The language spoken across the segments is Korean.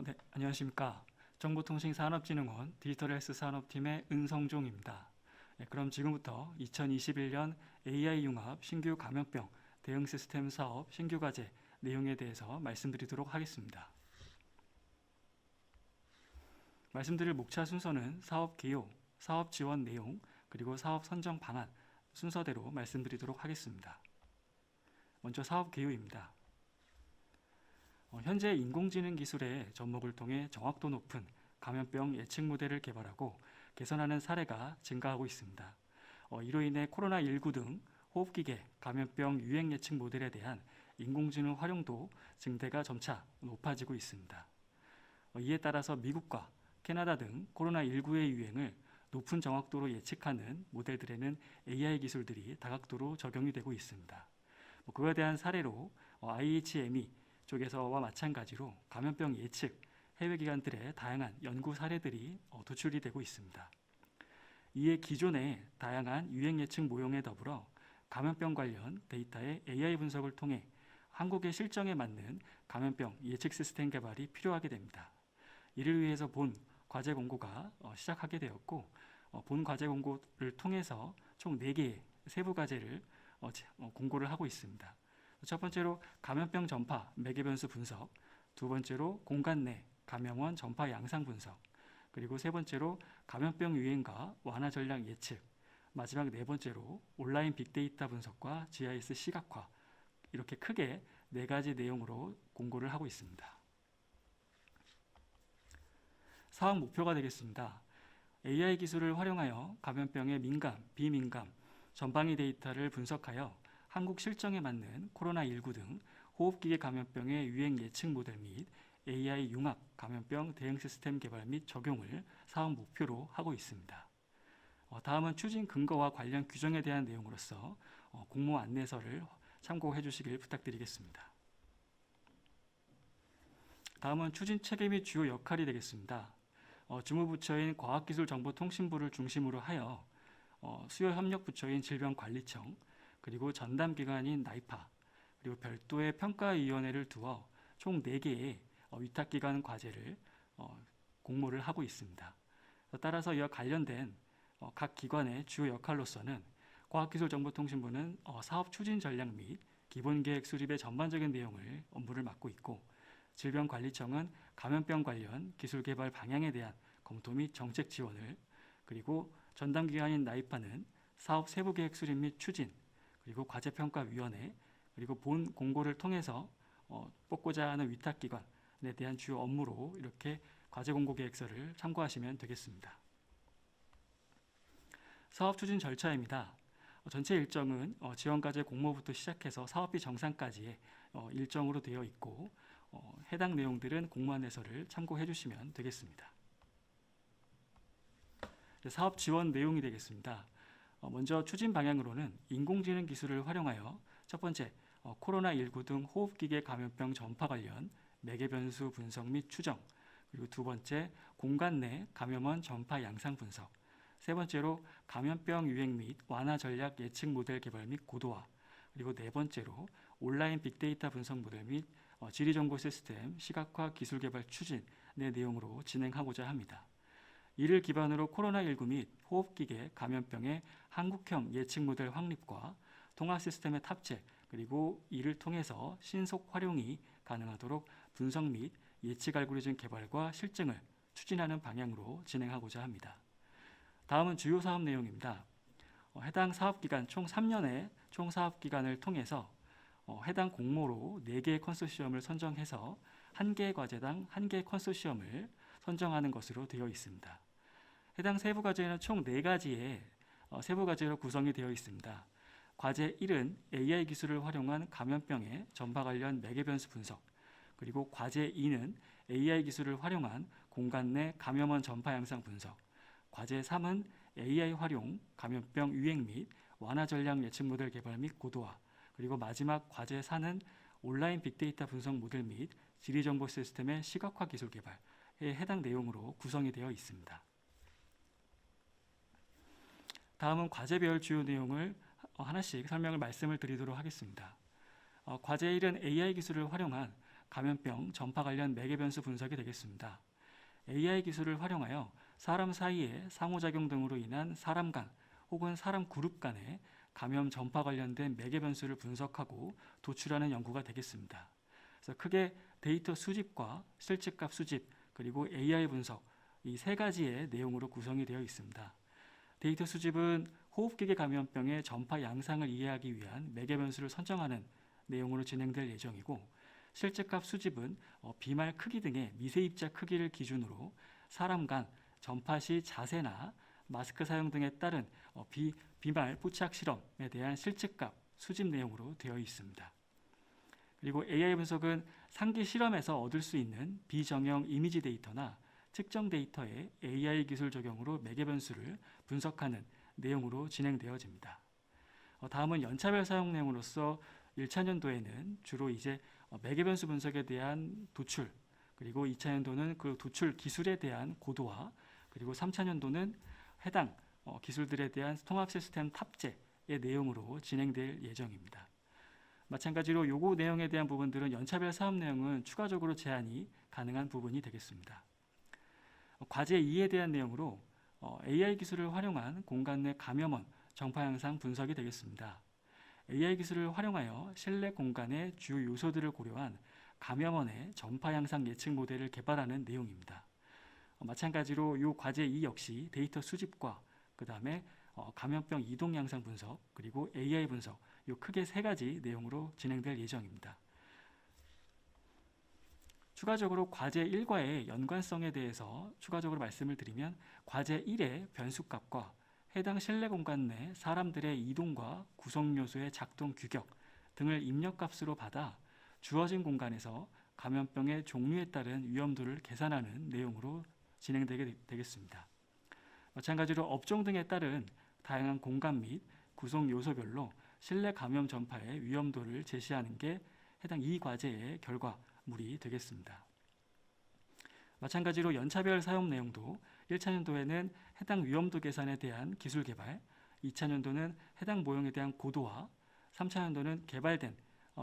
네, 안녕하십니까. 정보통신산업진흥원 디지털헬스 산업팀의 은성종입니다. 네, 그럼 지금부터 2021년 AI 융합 신규 감염병 대응 시스템 사업 신규 과제 내용에 대해서 말씀드리도록 하겠습니다. 말씀드릴 목차 순서는 사업 개요, 사업 지원 내용, 그리고 사업 선정 방안 순서대로 말씀드리도록 하겠습니다. 먼저 사업 개요입니다. 현재 인공지능 기술의 접목을 통해 정확도 높은 감염병 예측 모델을 개발하고 개선하는 사례가 증가하고 있습니다. 이로 인해 코로나19 등 호흡기계 감염병 유행 예측 모델에 대한 인공지능 활용도 증대가 점차 높아지고 있습니다. 이에 따라서 미국과 캐나다 등 코로나19의 유행을 높은 정확도로 예측하는 모델들에는 AI 기술들이 다각도로 적용이 되고 있습니다. 그에 대한 사례로 IHME 쪽에서와 마찬가지로 감염병 예측 해외 기관들의 다양한 연구 사례들이 도출이 되고 있습니다. 이에 기존의 다양한 유행 예측 모형에 더불어 감염병 관련 데이터의 AI 분석을 통해 한국의 실정에 맞는 감염병 예측 시스템 개발이 필요하게 됩니다. 이를 위해서 본 과제 공고가 시작하게 되었고, 본 과제 공고를 통해서 총 4개의 세부 과제를 공고를 하고 있습니다. 첫 번째로 감염병 전파 매개 변수 분석, 두 번째로 공간 내 감염원 전파 양상 분석, 그리고 세 번째로 감염병 유행과 완화 전략 예측, 마지막 네 번째로 온라인 빅데이터 분석과 GIS 시각화, 이렇게 크게 4가지 내용으로 공고를 하고 있습니다. 사업 목표가 되겠습니다. AI 기술을 활용하여 감염병의 민감, 비민감, 전방위 데이터를 분석하여 한국 실정에 맞는 코로나19 등 호흡기계 감염병의 유행 예측 모델 및 AI 융합 감염병 대응 시스템 개발 및 적용을 사업 목표로 하고 있습니다. 다음은 추진 근거와 관련 규정에 대한 내용으로서 공모 안내서를 참고해 주시길 부탁드리겠습니다. 다음은 추진 체계 및 주요 역할이 되겠습니다. 주무부처인 과학기술정보통신부를 중심으로 하여 수요협력부처인 질병관리청, 그리고 전담기관인 나이파, 그리고 별도의 평가위원회를 두어 총 4개의 위탁기관 과제를 공모를 하고 있습니다. 따라서 이와 관련된 각 기관의 주요 역할로서는 과학기술정보통신부는 사업 추진 전략 및 기본계획 수립의 전반적인 내용을 업무를 맡고 있고, 질병관리청은 감염병 관련 기술 개발 방향에 대한 검토 및 정책 지원을, 그리고 전담기관인 나이파는 사업 세부계획 수립 및 추진, 그리고 과제평가위원회, 그리고 본 공고를 통해서 뽑고자 하는 위탁기관에 대한 주요 업무로 이렇게 과제공고계획서를 참고하시면 되겠습니다. 사업 추진 절차입니다. 전체 일정은 지원과제 공모부터 시작해서 사업비 정산까지의 일정으로 되어 있고, 해당 내용들은 공모안내서를 참고해 주시면 되겠습니다. 사업 지원 내용이 되겠습니다. 먼저 추진 방향으로는 인공지능 기술을 활용하여 첫 번째, 코로나19 등 호흡기계 감염병 전파 관련 매개 변수 분석 및 추정, 그리고 두 번째, 공간 내 감염원 전파 양상 분석, 세 번째로 감염병 유행 및 완화 전략 예측 모델 개발 및 고도화, 그리고 네 번째로 온라인 빅데이터 분석 모델 및 지리정보 시스템 시각화 기술 개발 추진의 내용으로 진행하고자 합니다. 이를 기반으로 코로나19 및 호흡기계 감염병의 한국형 예측 모델 확립과 통합 시스템의 탑재, 그리고 이를 통해서 신속 활용이 가능하도록 분석 및 예측 알고리즘 개발과 실증을 추진하는 방향으로 진행하고자 합니다. 다음은 주요 사업 내용입니다. 해당 사업기간 총 3년의 총 사업기간을 통해서 해당 공모로 4개의 컨소시엄을 선정해서 1개의 과제당 1개의 컨소시엄을 선정하는 것으로 되어 있습니다. 해당 세부 과제는 총 4가지의 세부 과제로 구성이 되어 있습니다. 과제 1은 AI 기술을 활용한 감염병의 전파 관련 매개 변수 분석, 그리고 과제 2는 AI 기술을 활용한 공간 내 감염원 전파 양상 분석, 과제 3은 AI 활용 감염병 유행 및 완화 전략 예측 모델 개발 및 고도화, 그리고 마지막 과제 4는 온라인 빅데이터 분석 모델 및 지리정보 시스템의 시각화 기술 개발에 해당 내용으로 구성이 되어 있습니다. 다음은 과제별 주요 내용을 하나씩 말씀을 드리도록 하겠습니다. 과제 1은 AI 기술을 활용한 감염병 전파 관련 매개 변수 분석이 되겠습니다. AI 기술을 활용하여 사람 사이의 상호작용 등으로 인한 사람 간 혹은 사람 그룹 간의 감염 전파 관련된 매개 변수를 분석하고 도출하는 연구가 되겠습니다. 그래서 크게 데이터 수집과 실측값 수집 그리고 AI 분석 이 세 가지의 내용으로 구성이 되어 있습니다. 데이터 수집은 호흡기계 감염병의 전파 양상을 이해하기 위한 매개 변수를 선정하는 내용으로 진행될 예정이고, 실측값 수집은 비말 크기 등의 미세입자 크기를 기준으로 사람 간 전파 시 자세나 마스크 사용 등에 따른 비말 포착 실험에 대한 실측값 수집 내용으로 되어 있습니다. 그리고 AI 분석은 상기 실험에서 얻을 수 있는 비정형 이미지 데이터나 측정 데이터의 AI 기술 적용으로 매개 변수를 분석하는 내용으로 진행되어집니다. 다음은 연차별 사용 내용으로서 1차 년도에는 주로 이제 매개 변수 분석에 대한 도출, 그리고 2차 년도는 그 도출 기술에 대한 고도화, 그리고 3차 년도는 해당 기술들에 대한 통합 시스템 탑재의 내용으로 진행될 예정입니다. 마찬가지로 요구 내용에 대한 부분들은 연차별 사업 내용은 추가적으로 제한이 가능한 부분이 되겠습니다. 과제 2에 대한 내용으로 AI 기술을 활용한 공간 내 감염원 전파 양상 분석이 되겠습니다. AI 기술을 활용하여 실내 공간의 주요 요소들을 고려한 감염원의 전파 양상 예측 모델을 개발하는 내용입니다. 마찬가지로 이 과제 2 역시 데이터 수집과 그 다음에 감염병 이동 양상 분석 그리고 AI 분석 이 크게 세 가지 내용으로 진행될 예정입니다. 추가적으로 과제 1과의 연관성에 대해서 추가적으로 말씀을 드리면, 과제 1의 변수값과 해당 실내 공간 내 사람들의 이동과 구성 요소의 작동 규격 등을 입력값으로 받아 주어진 공간에서 감염병의 종류에 따른 위험도를 계산하는 내용으로 진행되게 되겠습니다. 마찬가지로 업종 등에 따른 다양한 공간 및 구성 요소별로 실내 감염 전파의 위험도를 제시하는 게 해당 이 과제의 결과물이 되겠습니다. 마찬가지로 연차별 사용 내용도 1차 년도에는 해당 위험도 계산에 대한 기술 개발, 2차 년도는 해당 모형에 대한 고도화, 3차 년도는 개발된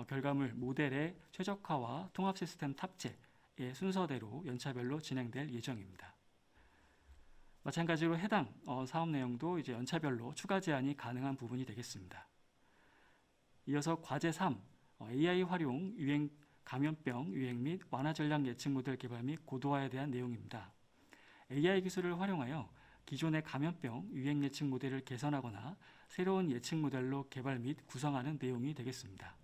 결과물 모델의 최적화와 통합 시스템 탑재의 순서대로 연차별로 진행될 예정입니다. 마찬가지로 해당 사업 내용도 이제 연차별로 추가 제한이 가능한 부분이 되겠습니다. 이어서 과제 3, AI 활용 감염병 유행 및 완화 전략 예측 모델 개발 및 고도화에 대한 내용입니다. AI 기술을 활용하여 기존의 감염병 유행 예측 모델을 개선하거나 새로운 예측 모델로 개발 및 구성하는 내용이 되겠습니다.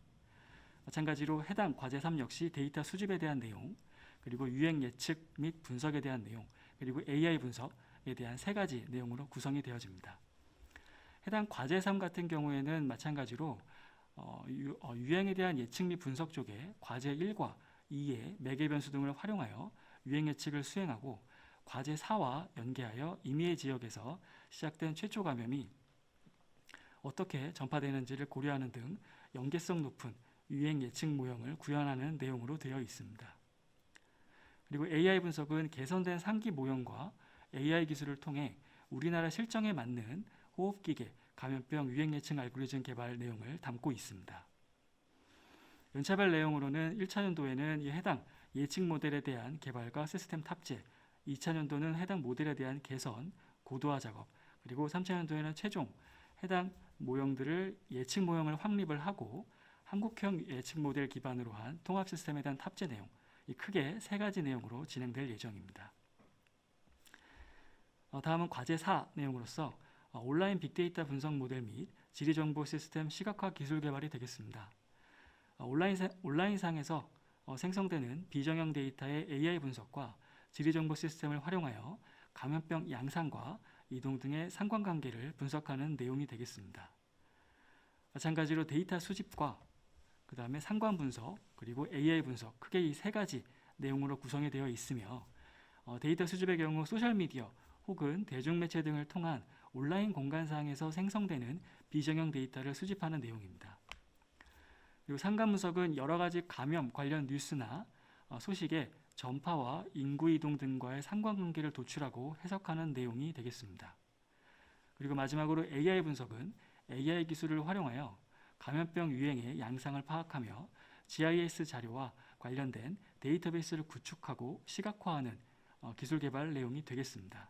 마찬가지로 해당 과제 3 역시 데이터 수집에 대한 내용, 그리고 유행 예측 및 분석에 대한 내용, 그리고 AI 분석에 대한 세 가지 내용으로 구성이 되어집니다. 해당 과제 3 같은 경우에는 마찬가지로 유행에 대한 예측 및 분석 쪽에 과제 1과 2의 매개 변수 등을 활용하여 유행 예측을 수행하고, 과제 4와 연계하여 임의의 지역에서 시작된 최초 감염이 어떻게 전파되는지를 고려하는 등 연계성 높은 유행 예측 모형을 구현하는 내용으로 되어 있습니다. 그리고 AI 분석은 개선된 상기 모형과 AI 기술을 통해 우리나라 실정에 맞는 호흡기계 감염병 유행 예측 알고리즘 개발 내용을 담고 있습니다. 연차별 내용으로는 1차 년도에는 해당 예측 모델에 대한 개발과 시스템 탑재, 2차 년도는 해당 모델에 대한 개선, 고도화 작업, 그리고 3차 년도에는 최종 해당 모형들을 예측 모형을 확립을 하고 한국형 예측 모델 기반으로 한 통합 시스템에 대한 탑재 내용, 이 크게 세 가지 내용으로 진행될 예정입니다. 다음은 과제 4 내용으로서 온라인 빅데이터 분석 모델 및 지리정보 시스템 시각화 기술 개발이 되겠습니다. 온라인상에서 생성되는 비정형 데이터의 AI 분석과 지리정보 시스템을 활용하여 감염병 양상과 이동 등의 상관관계를 분석하는 내용이 되겠습니다. 마찬가지로 데이터 수집과 그 다음에 상관 분석 그리고 AI 분석, 크게 이 세 가지 내용으로 구성이 되어 있으며, 데이터 수집의 경우 소셜미디어 혹은 대중매체 등을 통한 온라인 공간상에서 생성되는 비정형 데이터를 수집하는 내용입니다. 그리고 상관 분석은 여러 가지 감염 관련 뉴스나 소식의 전파와 인구 이동 등과의 상관관계를 도출하고 해석하는 내용이 되겠습니다. 그리고 마지막으로 AI 분석은 AI 기술을 활용하여 감염병 유행의 양상을 파악하며 GIS 자료와 관련된 데이터베이스를 구축하고 시각화하는 기술 개발 내용이 되겠습니다.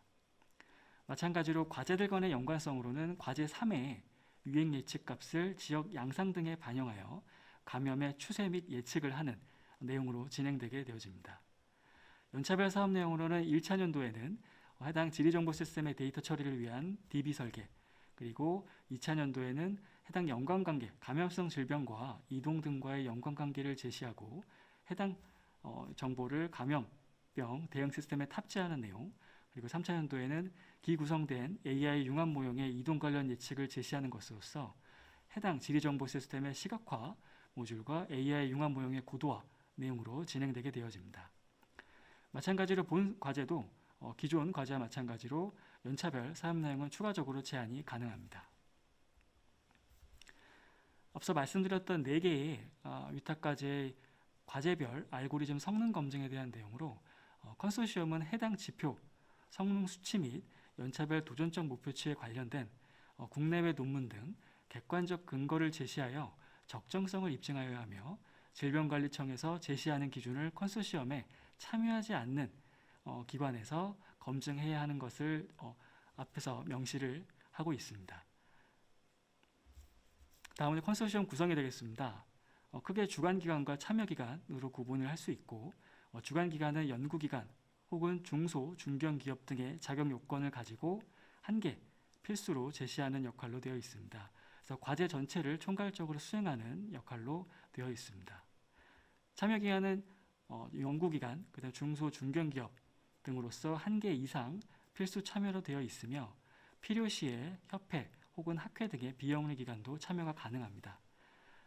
마찬가지로 과제들 간의 연관성으로는 과제 3의 유행 예측 값을 지역 양상 등에 반영하여 감염의 추세 및 예측을 하는 내용으로 진행되게 되어집니다. 연차별 사업 내용으로는 1차 년도에는 해당 지리정보 시스템의 데이터 처리를 위한 DB 설계, 그리고 2차 년도에는 해당 연관관계, 감염성 질병과 이동 등과의 연관관계를 제시하고 해당 정보를 감염병 대응 시스템에 탑재하는 내용, 그리고 3차 년도에는 기구성된 AI 융합 모형의 이동 관련 예측을 제시하는 것으로서 해당 지리정보 시스템의 시각화 모듈과 AI 융합 모형의 고도화 내용으로 진행되게 되어집니다. 마찬가지로 본 과제도 기존 과제와 마찬가지로 연차별 사업 내용은 추가적으로 제한이 가능합니다. 앞서 말씀드렸던 4개의 위탁과제의 과제별 알고리즘 성능 검증에 대한 내용으로 컨소시엄은 해당 지표, 성능 수치 및 연차별 도전적 목표치에 관련된 국내외 논문 등 객관적 근거를 제시하여 적정성을 입증하여야 하며 질병관리청에서 제시하는 기준을 컨소시엄에 참여하지 않는 기관에서 검증해야 하는 것을 앞에서 명시를 하고 있습니다. 다음은 컨소시엄 구성이 되겠습니다. 크게 주관기관과 참여기관으로 구분을 할 수 있고 주관기관은 연구기관 혹은 중소, 중견기업 등의 자격 요건을 가지고 한계, 필수로 제시하는 역할로 되어 있습니다. 그래서 과제 전체를 총괄적으로 수행하는 역할로 되어 있습니다. 참여기관은 연구기관, 그다음 중소, 중견기업 등으로서 한계 이상 필수 참여로 되어 있으며 필요시에 협회 혹은 학회 등의 비영리 기관도 참여가 가능합니다.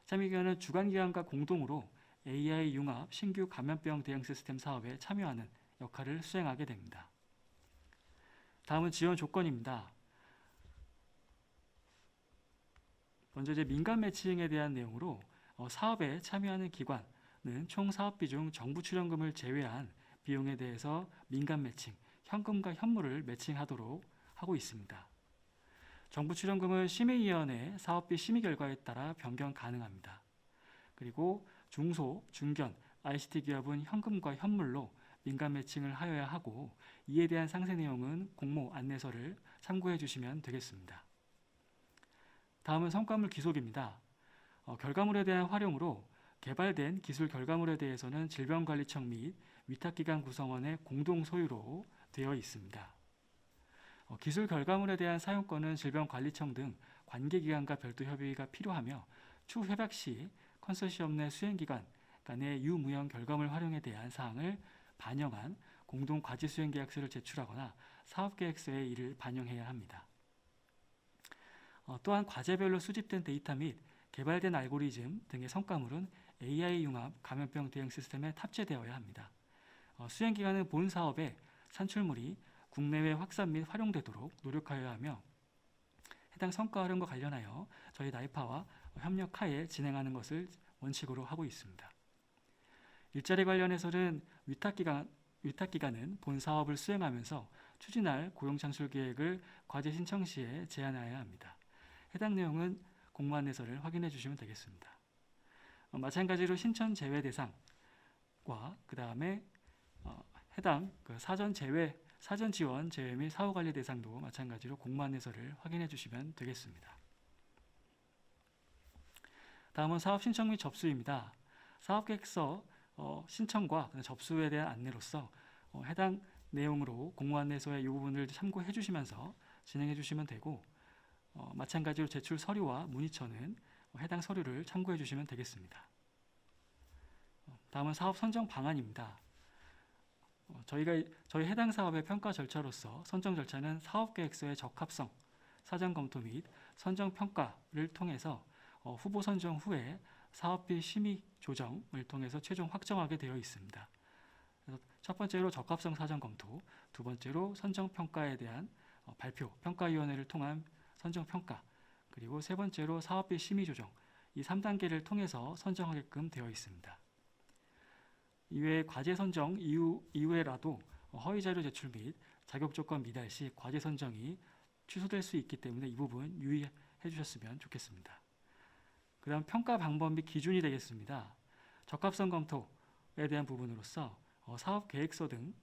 참여기관은 주관기관과 공동으로 AI 융합 신규 감염병 대응 시스템 사업에 참여하는 역할을 수행하게 됩니다. 다음은 지원 조건입니다. 먼저 민간 매칭에 대한 내용으로 사업에 참여하는 기관은 총 사업비 중 정부 출연금을 제외한 비용에 대해서 민간 매칭, 현금과 현물을 매칭하도록 하고 있습니다. 정부 출연금은 심의위원회 사업비 심의 결과에 따라 변경 가능합니다. 그리고 중소, 중견, ICT 기업은 현금과 현물로 민간 매칭을 하여야 하고 이에 대한 상세 내용은 공모 안내서를 참고해 주시면 되겠습니다. 다음은 성과물 기속입니다. 결과물에 대한 활용으로 개발된 기술 결과물에 대해서는 질병관리청 및 위탁기관 구성원의 공동 소유로 되어 있습니다. 기술 결과물에 대한 사용권은 질병관리청 등 관계기관과 별도 협의가 필요하며 추후 협약 시 컨소시엄 내 수행기관 간의 유무형 결과물 활용에 대한 사항을 반영한 공동 과제 수행 계약서를 제출하거나 사업계획서에 이를 반영해야 합니다. 또한 과제별로 수집된 데이터 및 개발된 알고리즘 등의 성과물은 AI 융합 감염병 대응 시스템에 탑재되어야 합니다. 수행기관은 본 사업의 산출물이 국내외 확산 및 활용되도록 노력하여야 하며 해당 성과 활용과 관련하여 저희 나이파와 협력하에 진행하는 것을 원칙으로 하고 있습니다. 일자리 관련해서는 위탁기관은 본 사업을 수행하면서 추진할 고용창출 계획을 과제 신청 시에 제안해야 합니다. 해당 내용은 공모 안내서를 확인해 주시면 되겠습니다. 마찬가지로 신청 제외 대상과 그 다음에 해당 사전 지원 제외 및 사후 관리 대상도 마찬가지로 공모 안내서를 확인해 주시면 되겠습니다. 다음은 사업 신청 및 접수입니다. 사업계획서 신청과 접수에 대한 안내로서 해당 내용으로 공모 안내서의 이 부분을 참고해 주시면서 진행해 주시면 되고 마찬가지로 제출 서류와 문의처는 해당 서류를 참고해 주시면 되겠습니다. 다음은 사업 선정 방안입니다. 저희 해당 사업의 평가 절차로서 선정 절차는 사업계획서의 적합성, 사전 검토 및 선정 평가를 통해서 후보 선정 후에 사업비 심의 조정을 통해서 최종 확정하게 되어 있습니다. 그래서 첫 번째로 적합성 사전 검토, 두 번째로 선정 평가에 대한 발표, 평가위원회를 통한 선정 평가, 그리고 세 번째로 사업비 심의 조정, 이 3단계를 통해서 선정하게끔 되어 있습니다. 이외에 과제 선정 이후에라도 허위 자료 제출 및 자격 조건 미달 시 과제 선정이 취소될 수 있기 때문에 이 부분 유의해 주셨으면 좋겠습니다. 그 다음 평가 방법 및 기준이 되겠습니다. 적합성 검토에 대한 부분으로서 사업 계획서 등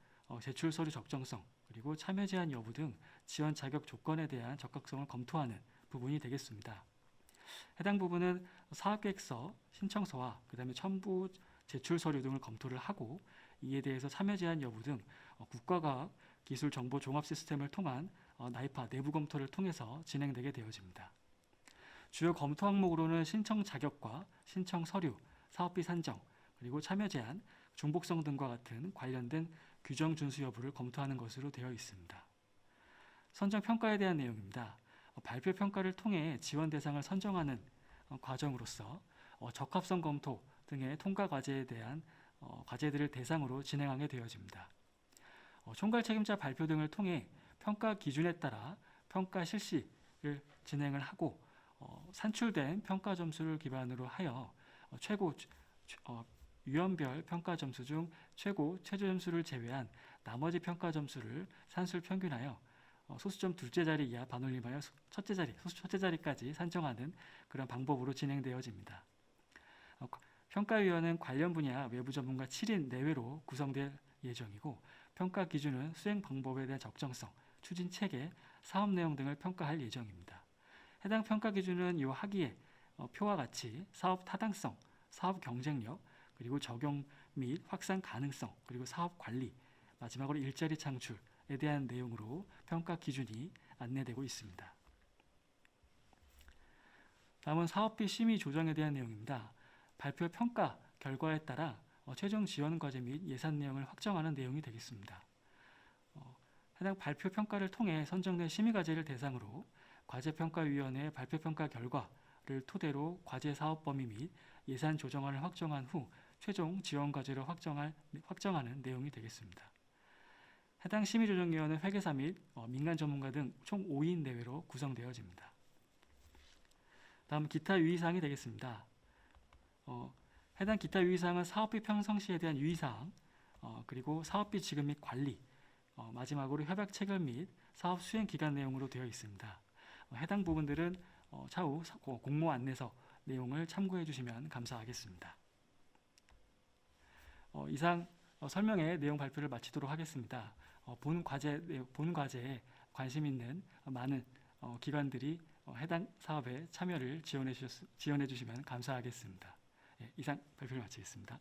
제출 서류 적정성, 그리고 참여 제한 여부 등 지원 자격 조건에 대한 적합성을 검토하는 부분이 되겠습니다. 해당 부분은 사업계획서, 신청서와 그다음에 첨부 제출 서류 등을 검토를 하고 이에 대해서 참여 제한 여부 등 국가과학 기술 정보 종합 시스템을 통한 나이파 내부 검토를 통해서 진행되게 되어집니다. 주요 검토 항목으로는 신청 자격과 신청 서류, 사업비 산정, 그리고 참여 제한, 중복성 등과 같은 관련된 규정 준수 여부를 검토하는 것으로 되어 있습니다. 선정 평가에 대한 내용입니다. 발표 평가를 통해 지원 대상을 선정하는 과정으로서 적합성 검토 등의 통과 과제에 대한 과제들을 대상으로 진행하게 되어집니다. 총괄 책임자 발표 등을 통해 평가 기준에 따라 평가 실시를 진행을 하고 산출된 평가 점수를 기반으로 하여 최고 위원별 평가 점수 중 최고 최저 점수를 제외한 나머지 평가 점수를 산술 평균하여 소수점 둘째 자리 이하 반올림하여 소수 첫째 자리까지 산정하는 그런 방법으로 진행되어집니다. 평가위원은 관련 분야 외부 전문가 7인 내외로 구성될 예정이고 평가 기준은 수행 방법에 대한 적정성, 추진 체계, 사업 내용 등을 평가할 예정입니다. 해당 평가 기준은 이 하기에 표와 같이 사업 타당성, 사업 경쟁력, 그리고 적용 및 확산 가능성, 그리고 사업 관리, 마지막으로 일자리 창출에 대한 내용으로 평가 기준이 안내되고 있습니다. 다음은 사업비 심의 조정에 대한 내용입니다. 발표 평가 결과에 따라 최종 지원 과제 및 예산 내용을 확정하는 내용이 되겠습니다. 해당 발표 평가를 통해 선정된 심의 과제를 대상으로 과제평가위원회의 발표 평가 결과를 토대로 과제 사업 범위 및 예산 조정안을 확정한 후 최종 지원 과제를 확정하는 내용이 되겠습니다. 해당 심의조정위원회 회계사 및 민간 전문가 등 총 5인 내외로 구성되어집니다. 다음 기타 유의사항이 되겠습니다. 해당 기타 유의사항은 사업비 편성시에 대한 유의사항, 그리고 사업비 지급 및 관리, 마지막으로 협약 체결 및 사업 수행 기간 내용으로 되어 있습니다. 해당 부분들은 차후 공모 안내서 내용을 참고해 주시면 감사하겠습니다. 이상 설명의 내용 발표를 마치도록 하겠습니다. 본 과제에 관심 있는 많은 기관들이 해당 사업에 참여를 지원해 주시면 감사하겠습니다. 이상 발표를 마치겠습니다.